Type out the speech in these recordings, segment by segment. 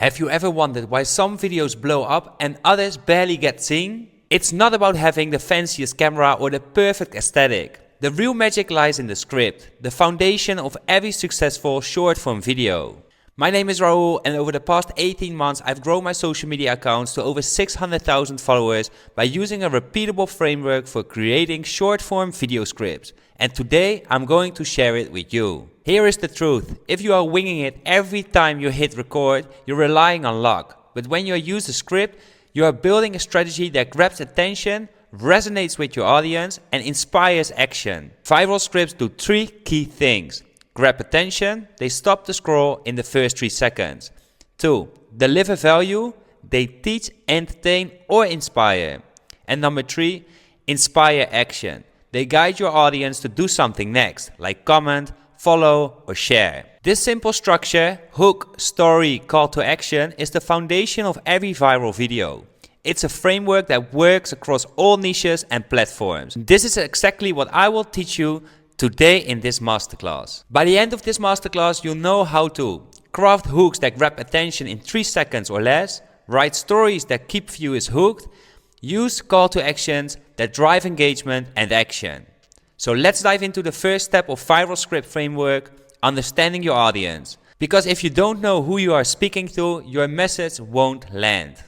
Have you ever wondered why some videos blow up and others barely get seen? It's not about having the fanciest camera or the perfect aesthetic. The real magic lies in the script, the foundation of every successful short-form video. My name is Raul, and over the past 18 months I've grown my social media accounts to over 600,000 followers by using a repeatable framework for creating short-form video scripts. And today I'm going to share it with you. Here is the truth: if you are winging it every time you hit record, you're relying on luck. But when you use a script, you are building a strategy that grabs attention, resonates with your audience, and inspires action. Viral scripts do three key things. Grab attention, they stop the scroll in the first 3 seconds. 2. Deliver value, they teach, entertain, or inspire. And number 3, inspire action. They guide your audience to do something next, like comment, follow, or share. This simple structure, hook, story, call to action, is the foundation of every viral video. It's a framework that works across all niches and platforms. This is exactly what I will teach you today in this masterclass. By the end of this masterclass, you'll know how to craft hooks that grab attention in 3 seconds or less, write stories that keep viewers hooked, use call to actions that drive engagement and action. So let's dive into the first step of viral script framework, understanding your audience. Because if you don't know who you are speaking to, your message won't land.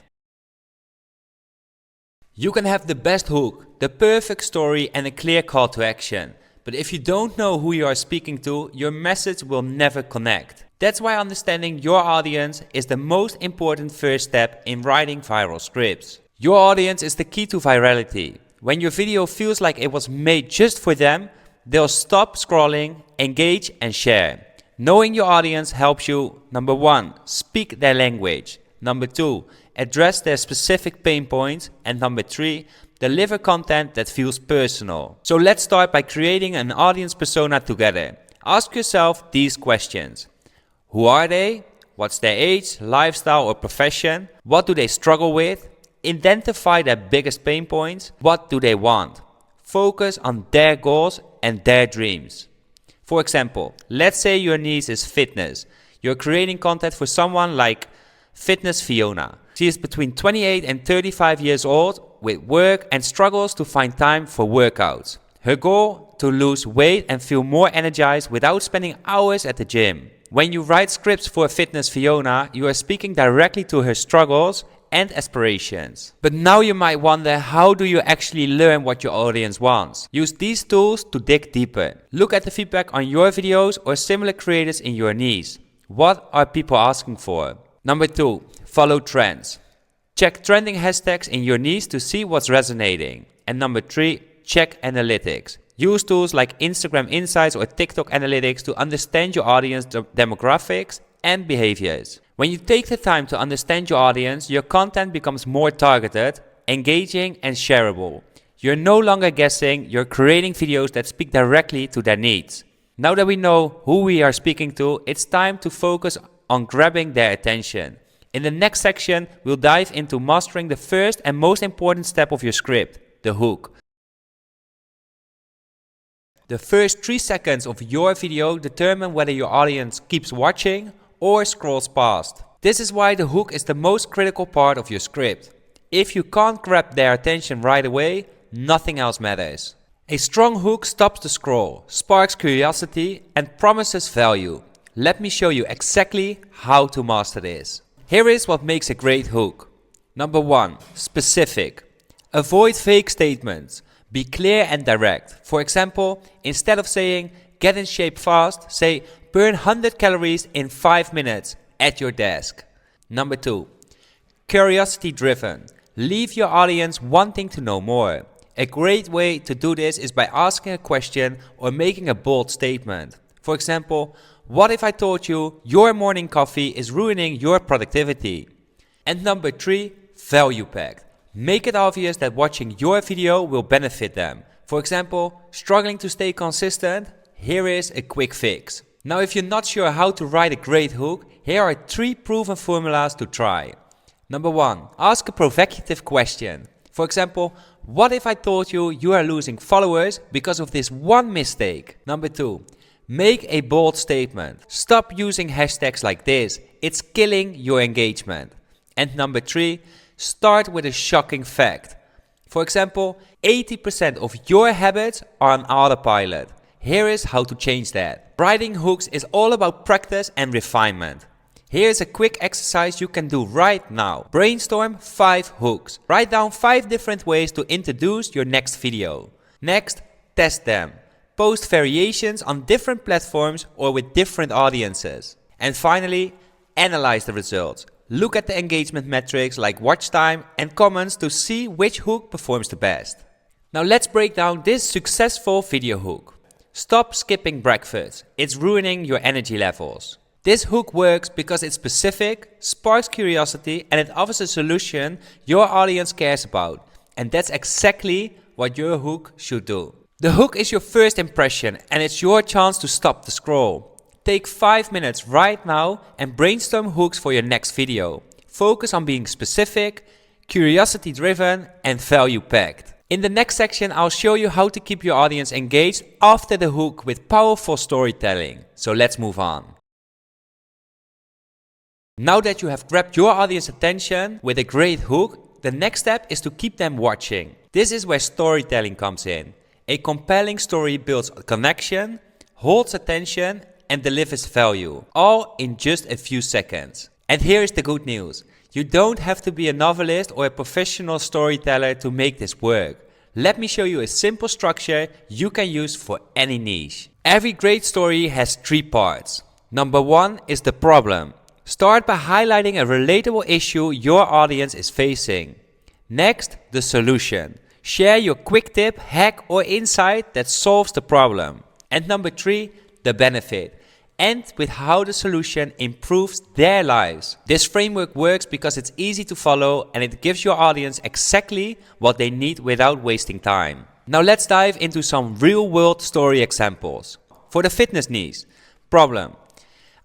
You can have the best hook, the perfect story, and a clear call to action. But if you don't know who you are speaking to, your message will never connect. That's why understanding your audience is the most important first step in writing viral scripts. Your audience is the key to virality. When your video feels like it was made just for them, they'll stop scrolling, engage, and share. Knowing your audience helps you, number 1, speak their language. Number 2, address their specific pain points. And number 3, deliver content that feels personal. So let's start by creating an audience persona together. Ask yourself these questions. Who are they? What's their age, lifestyle, or profession? What do they struggle with? Identify their biggest pain points. What do they want? Focus on their goals and their dreams. For example, let's say your niche is fitness. You're creating content for someone like Fitness Fiona. She is between 28 and 35 years old with work and struggles to find time for workouts. Her goal? To lose weight and feel more energized without spending hours at the gym. When you write scripts for Fitness Fiona, you are speaking directly to her struggles and aspirations. But now you might wonder, how do you actually learn what your audience wants? Use these tools to dig deeper. Look at the feedback on your videos or similar creators in your niche. What are people asking for? Number 2, follow trends. Check trending hashtags in your niche to see what's resonating. And number 3, check analytics. Use tools like Instagram Insights or TikTok Analytics to understand your audience demographics and behaviors. When you take the time to understand your audience, your content becomes more targeted, engaging, and shareable. You're no longer guessing, you're creating videos that speak directly to their needs. Now that we know who we are speaking to, it's time to focus on grabbing their attention. In the next section, we'll dive into mastering the first and most important step of your script, the hook. The first 3 seconds of your video determine whether your audience keeps watching or scrolls past. This is why the hook is the most critical part of your script. If you can't grab their attention right away, nothing else matters. A strong hook stops the scroll, sparks curiosity, and promises value. Let me show you exactly how to master this. Here is what makes a great hook. Number 1, specific. Avoid fake statements. Be clear and direct. For example, instead of saying get in shape fast, say burn 100 calories in 5 minutes at your desk. Number 2, curiosity driven. Leave your audience wanting to know more. A great way to do this is by asking a question or making a bold statement. For example, what if I told you your morning coffee is ruining your productivity? And number 3, value packed. Make it obvious that watching your video will benefit them. For example, struggling to stay consistent? Here is a quick fix. Now, if you're not sure how to write a great hook, here are 3 proven formulas to try. Number 1, ask a provocative question. For example, what if I told you you are losing followers because of this one mistake? Number 2, make a bold statement. Stop using hashtags like this. it's killing your engagement. And number 3, start with a shocking fact. For example, 80% of your habits are on autopilot. Here is how to change that. Writing hooks is all about practice and refinement. Here's a quick exercise you can do right now. Brainstorm 5 hooks. Write down 5 different ways to introduce your next video. Next, test them. Post variations on different platforms or with different audiences. And finally, analyze the results. Look at the engagement metrics like watch time and comments to see which hook performs the best. Now let's break down this successful video hook. Stop skipping breakfast. It's ruining your energy levels. This hook works because it's specific, sparks curiosity, and it offers a solution your audience cares about. And that's exactly what your hook should do. The hook is your first impression and it's your chance to stop the scroll. Take 5 minutes right now and brainstorm hooks for your next video. Focus on being specific, curiosity driven, and value packed. In the next section, I'll show you how to keep your audience engaged after the hook with powerful storytelling. So let's move on. Now that you have grabbed your audience attention with a great hook, the next step is to keep them watching. This is where storytelling comes in. A compelling story builds a connection, holds attention, and delivers value, all in just a few seconds. And here is the good news. You don't have to be a novelist or a professional storyteller to make this work. Let me show you a simple structure you can use for any niche. Every great story has 3 parts. Number 1 is the problem. Start by highlighting a relatable issue your audience is facing. Next, the solution. Share your quick tip, hack, or insight that solves the problem. And number 3, the benefit. End with how the solution improves their lives. This framework works because it's easy to follow and it gives your audience exactly what they need without wasting time. Now let's dive into some real-world story examples. For the fitness niche, problem.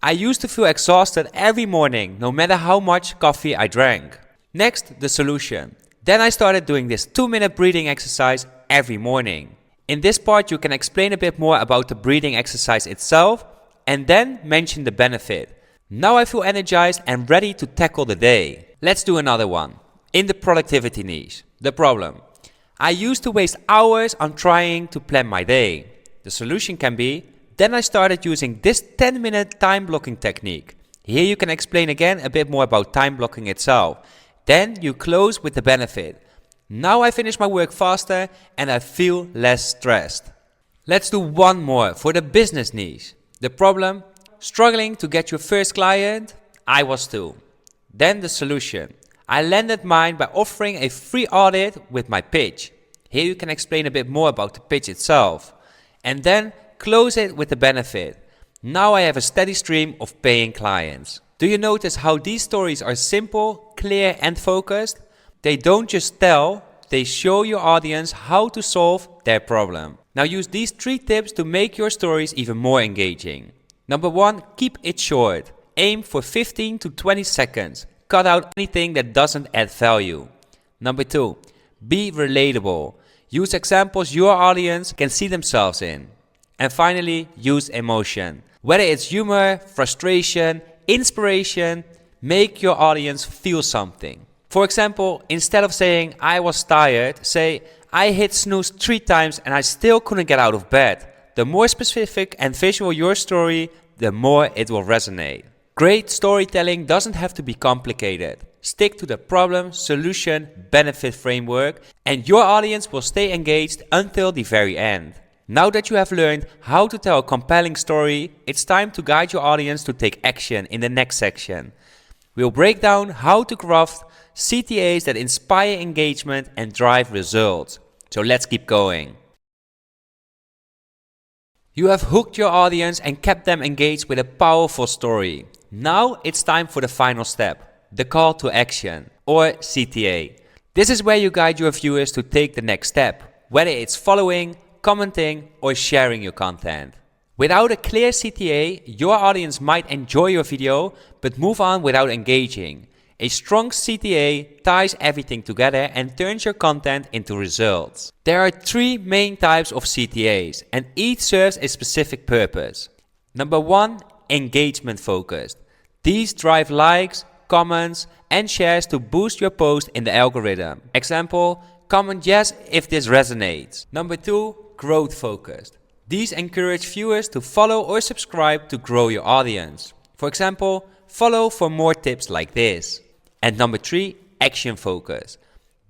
I used to feel exhausted every morning, no matter how much coffee I drank. Next, the solution. Then I started doing this 2-minute breathing exercise every morning. In this part, you can explain a bit more about the breathing exercise itself and then mention the benefit. Now I feel energized and ready to tackle the day. Let's do another one. In the productivity niche, the problem. I used to waste hours on trying to plan my day. The solution can be, then I started using this 10-minute time blocking technique. Here you can explain again a bit more about time blocking itself. Then you close with the benefit. Now I finish my work faster and I feel less stressed. Let's do one more for the business niche. The problem, struggling to get your first client? I was too. Then the solution. I landed mine by offering a free audit with my pitch. Here you can explain a bit more about the pitch itself. And then close it with the benefit. Now I have a steady stream of paying clients. Do you notice how these stories are simple, clear, and focused? They don't just tell, they show your audience how to solve their problem. Now use these 3 tips to make your stories even more engaging. Number 1, keep it short. Aim for 15 to 20 seconds. Cut out anything that doesn't add value. Number 2, be relatable. Use examples your audience can see themselves in. And finally, use emotion. Whether it's humor, frustration, inspiration, make your audience feel something. For example, instead of saying, I was tired, say, I hit snooze 3 times and I still couldn't get out of bed. The more specific and visual your story, the more it will resonate. Great storytelling doesn't have to be complicated. Stick to the problem, solution, benefit framework, and your audience will stay engaged until the very end. Now that you have learned how to tell a compelling story, it's time to guide your audience to take action in the next section. We'll break down how to craft CTAs that inspire engagement and drive results. So let's keep going. You have hooked your audience and kept them engaged with a powerful story. Now it's time for the final step, the call to action, or CTA. This is where you guide your viewers to take the next step, whether it's following, commenting, or sharing your content. Without a clear CTA, your audience might enjoy your video, but move on without engaging. A strong CTA ties everything together and turns your content into results. There are 3 main types of CTAs, and each serves a specific purpose. Number 1, engagement focused. These drive likes, comments, and shares to boost your post in the algorithm. Example, comment yes if this resonates. Number 2, growth focused. These encourage viewers to follow or subscribe to grow your audience. For example, follow for more tips like this. And number 3, action focused.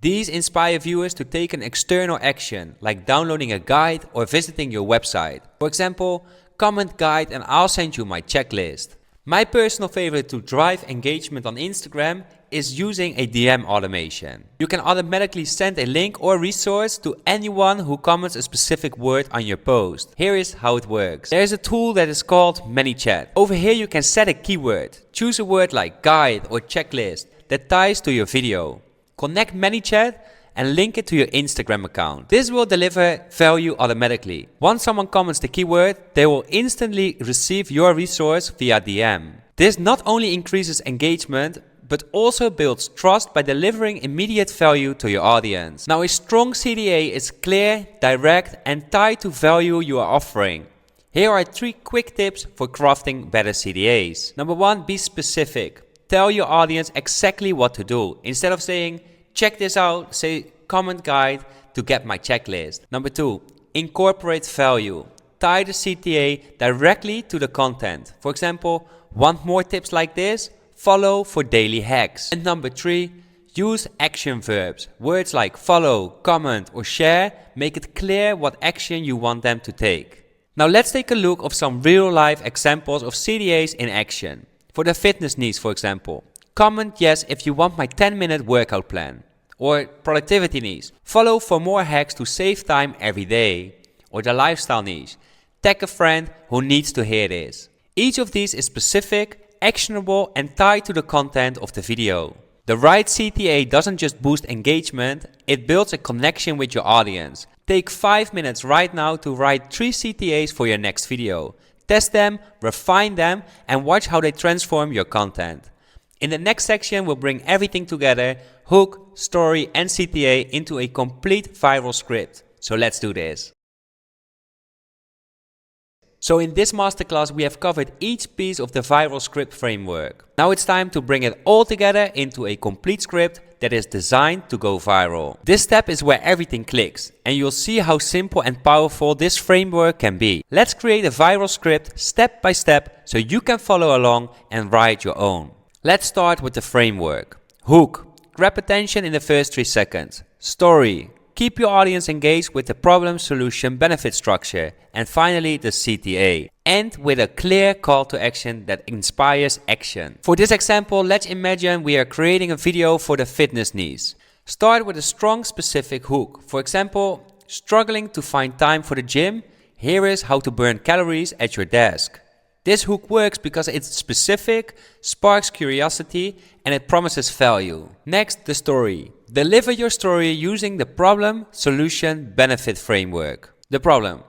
These inspire viewers to take an external action, like downloading a guide or visiting your website. For example, comment guide and I'll send you my checklist. My personal favorite to drive engagement on Instagram is using a DM automation. You can automatically send a link or resource to anyone who comments a specific word on your post. Here is how it works. There is a tool that is called ManyChat. Over here you can set a keyword. Choose a word like guide or checklist that ties to your video. Connect ManyChat and link it to your Instagram account. This will deliver value automatically. Once someone comments the keyword, they will instantly receive your resource via DM. This not only increases engagement, but also builds trust by delivering immediate value to your audience. Now, a strong CTA is clear, direct, and tied to value you are offering. Here are 3 quick tips for crafting better CTAs. Number 1, be specific. Tell your audience exactly what to do. Instead of saying, check this out, say comment guide to get my checklist. Number 2, incorporate value. Tie the CTA directly to the content. For example, want more tips like this? Follow for daily hacks. And number 3, use action verbs. Words like follow, comment or share make it clear what action you want them to take. Now let's take a look at some real life examples of CTAs in action. For the fitness needs, for example, comment yes if you want my 10-minute workout plan. Or productivity needs, follow for more hacks to save time every day. Or the lifestyle niche, tag a friend who needs to hear this. Each of these is specific, actionable and tied to the content of the video. The right CTA doesn't just boost engagement, it builds a connection with your audience. Take 5 minutes right now to write 3 CTAs for your next video. Test them, refine them and watch how they transform your content. In the next section, we'll bring everything together, hook, story and CTA into a complete viral script. So let's do this. So in this masterclass, we have covered each piece of the viral script framework. Now it's time to bring it all together into a complete script that is designed to go viral. This step is where everything clicks, and you'll see how simple and powerful this framework can be. Let's create a viral script step by step so you can follow along and write your own. Let's start with the framework. Hook. Grab attention in the first 3 seconds. Story. Keep your audience engaged with the problem, solution, benefit structure. And finally, the CTA. End with a clear call to action that inspires action. For this example, let's imagine we are creating a video for the fitness needs. Start with a strong specific hook. For example, struggling to find time for the gym? Here is how to burn calories at your desk. This hook works because it's specific, sparks curiosity, and it promises value. Next, the story. Deliver your story using the problem, solution, benefit framework. The problem.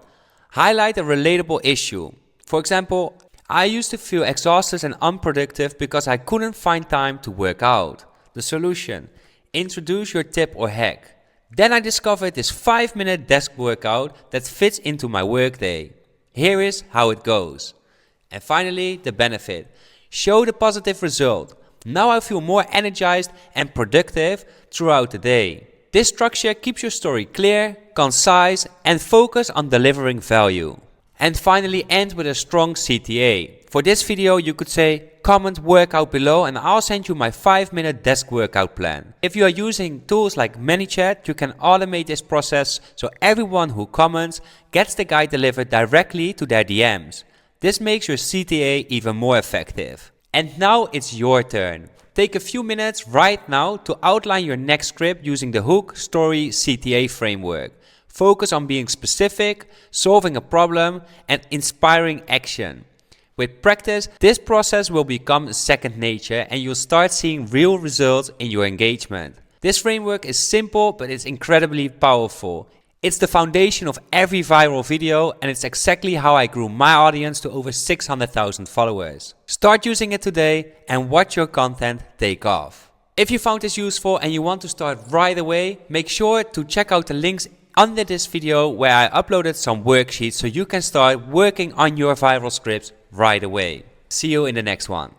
Highlight a relatable issue. For example, I used to feel exhausted and unproductive because I couldn't find time to work out. The solution. Introduce your tip or hack. Then I discovered this 5-minute desk workout that fits into my workday. Here is how it goes. And finally, the benefit. Show the positive result. Now I feel more energized and productive throughout the day. This structure keeps your story clear, concise, and focused on delivering value. And finally, end with a strong CTA. For this video, you could say, comment workout below and I'll send you my 5-minute desk workout plan. If you are using tools like ManyChat, you can automate this process so everyone who comments gets the guide delivered directly to their DMs. This makes your CTA even more effective. And now it's your turn. Take a few minutes right now to outline your next script using the hook, story, CTA framework. Focus on being specific, solving a problem, and inspiring action. With practice, this process will become second nature and you'll start seeing real results in your engagement. This framework is simple, but it's incredibly powerful. It's the foundation of every viral video and it's exactly how I grew my audience to over 600,000 followers. Start using it today and watch your content take off. If you found this useful and you want to start right away, make sure to check out the links under this video where I uploaded some worksheets so you can start working on your viral scripts right away. See you in the next one.